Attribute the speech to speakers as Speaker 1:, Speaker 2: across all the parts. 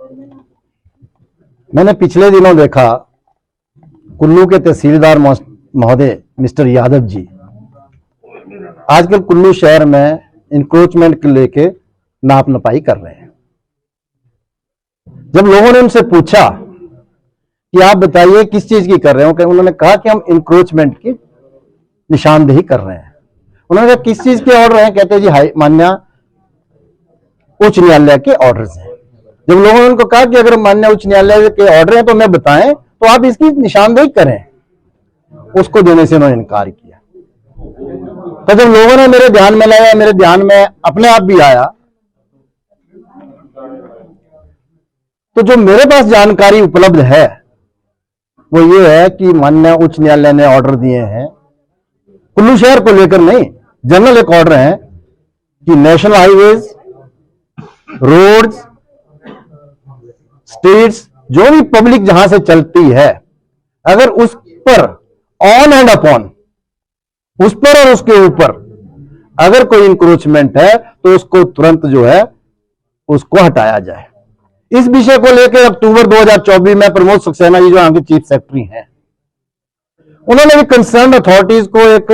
Speaker 1: मैंने पिछले दिनों देखा कुल्लू के तहसीलदार महोदय मिस्टर यादव जी आजकल कुल्लू शहर में इंक्रोचमेंट को लेके नाप नपाई कर रहे हैं। जब लोगों ने उनसे पूछा कि आप बताइए किस चीज की कर रहे हो, उन्होंने कहा कि हम इंक्रोचमेंट की निशानदेही कर रहे हैं। उन्होंने कहा किस चीज के ऑर्डर हैं? कहते जी माननीय उच्च न्यायालय के ऑर्डर्स हैं। जब लोगों ने उनको कहा कि अगर माननीय उच्च न्यायालय के ऑर्डर हैं तो हमें बताएं, तो आप इसकी निशानदेही करें, उसको देने से उन्होंने इनकार किया। तो जब लोगों ने मेरे ध्यान में लाया, मेरे ध्यान में अपने आप भी आया, तो जो मेरे पास जानकारी उपलब्ध है वो ये है कि माननीय उच्च न्यायालय ने ऑर्डर दिए हैं कुल्लू शहर को लेकर, नहीं जनरल एक ऑर्डर है कि नेशनल हाईवेज, रोड्स, स्ट्रीट्स, जो भी पब्लिक जहां से चलती है, अगर उस पर ऑन एंड अपॉन, उस पर और उसके ऊपर अगर कोई इंक्रोचमेंट है तो उसको तुरंत जो है उसको हटाया जाए। इस विषय को लेकर अक्टूबर 2024 में प्रमोद सक्सेना जी जो यहाँ के चीफ सेक्रेटरी हैं, उन्होंने भी कंसर्न अथॉरिटीज को एक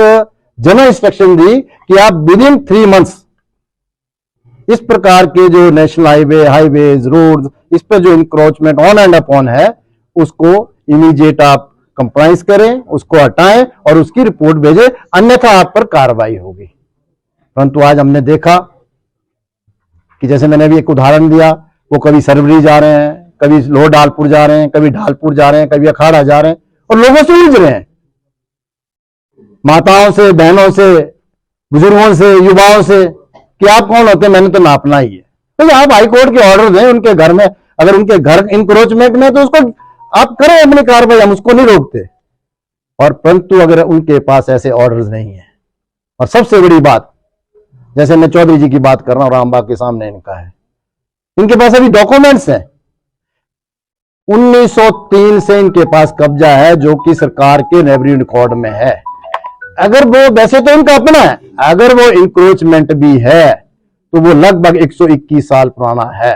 Speaker 1: जनरल इंस्ट्रक्शन दी कि आप विद इन 3 मंथ्स इस प्रकार के जो नेशनल हाईवेज, रोड, इस पर जो इंक्रोचमेंट ऑन एंड अपॉन है उसको इमीडिएट आप कंप्लाइंस करें, उसको हटाएं और उसकी रिपोर्ट भेजें, अन्यथा आप पर कार्रवाई होगी। परंतु आज हमने देखा कि जैसे मैंने अभी एक उदाहरण दिया, वो कभी सरवरी जा रहे हैं, कभी लोअर ढालपुर जा रहे हैं, कभी ढालपुर जा रहे हैं, कभी अखाड़ा जा रहे हैं और लोगों से उलझ रहे हैं, माताओं से, बहनों से, बुजुर्गों से, युवाओं से कि आप कौन होते हैं, मैंने तो नापना ही है। तो आप हाईकोर्ट के ऑर्डर दें उनके घर में, अगर उनके घर इंक्रोचमेंट में तो उसको आप करें अपनी कार्रवाई, हम उसको नहीं रोकते। और परंतु अगर उनके पास ऐसे ऑर्डर्स नहीं है, और सबसे बड़ी बात, जैसे मैं चौधरी जी की बात कर रहा हूं, रामबाग के सामने इनका है, इनके पास अभी डॉक्यूमेंट्स हैं 1903 से इनके पास कब्जा है जो कि सरकार के रेवेन्यू रिकॉर्ड में है। अगर वो, वैसे तो इनका अपना है, अगर वो इंक्रोचमेंट भी है तो वो लगभग 121 साल पुराना है,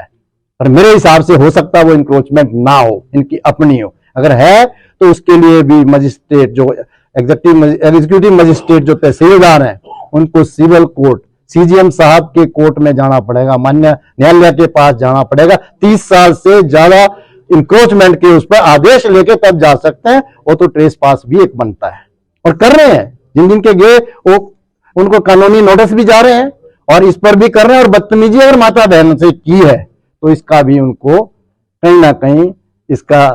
Speaker 1: पर मेरे हिसाब से हो सकता है वो इंक्रोचमेंट ना हो, इनकी अपनी हो। अगर है तो उसके लिए भी मजिस्ट्रेट, जो एग्जीक्यूटिव मजिस्ट्रेट जो तहसीलदार हैं, उनको सिविल कोर्ट, सीजीएम साहब के कोर्ट में जाना पड़ेगा, मान्य न्यायालय के पास जाना पड़ेगा। 30 साल से ज्यादा इंक्रोचमेंट के उस पर आदेश लेके तब जा सकते हैं। वो तो ट्रेस पास भी एक बनता है, और कर रहे हैं। जिन जिन के गए वो उनको कानूनी नोटिस भी जा रहे हैं और इस पर भी कर रहे हैं। और बदतमीजी अगर माता बहन से की है तो इसका भी उनको कहीं ना कहीं इसका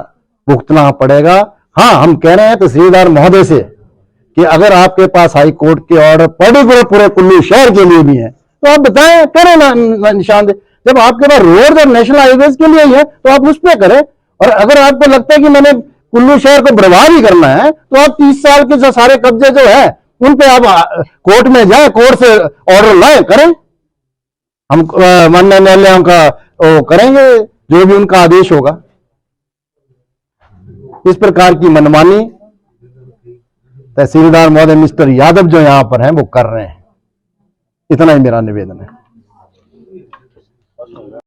Speaker 1: भुगतना पड़ेगा। हाँ, हम कह रहे हैं तहसीलदार महोदय से कि अगर आपके पास हाई कोर्ट के ऑर्डर पर्टिकुलर पूरे कुल्लू शहर के लिए भी है तो आप बताएं, करें ना निशान दे। जब आपके पास रोड और नेशनल हाईवेज के लिए ही है तो आप उस पर करें। और अगर आपको लगता है कि मैंने कुल्लू शहर को बर्बाद ही करना है तो आप 30 साल के जो सारे कब्जे जो है उन पे आप कोर्ट में जाए, कोर्ट से ऑर्डर लाए, करें। हम माननीय न्यायालयों का वो करेंगे जो भी उनका आदेश होगा। इस प्रकार की मनमानी तहसीलदार महोदय मिस्टर यादव जो यहां पर हैं वो कर रहे हैं। इतना ही मेरा निवेदन है।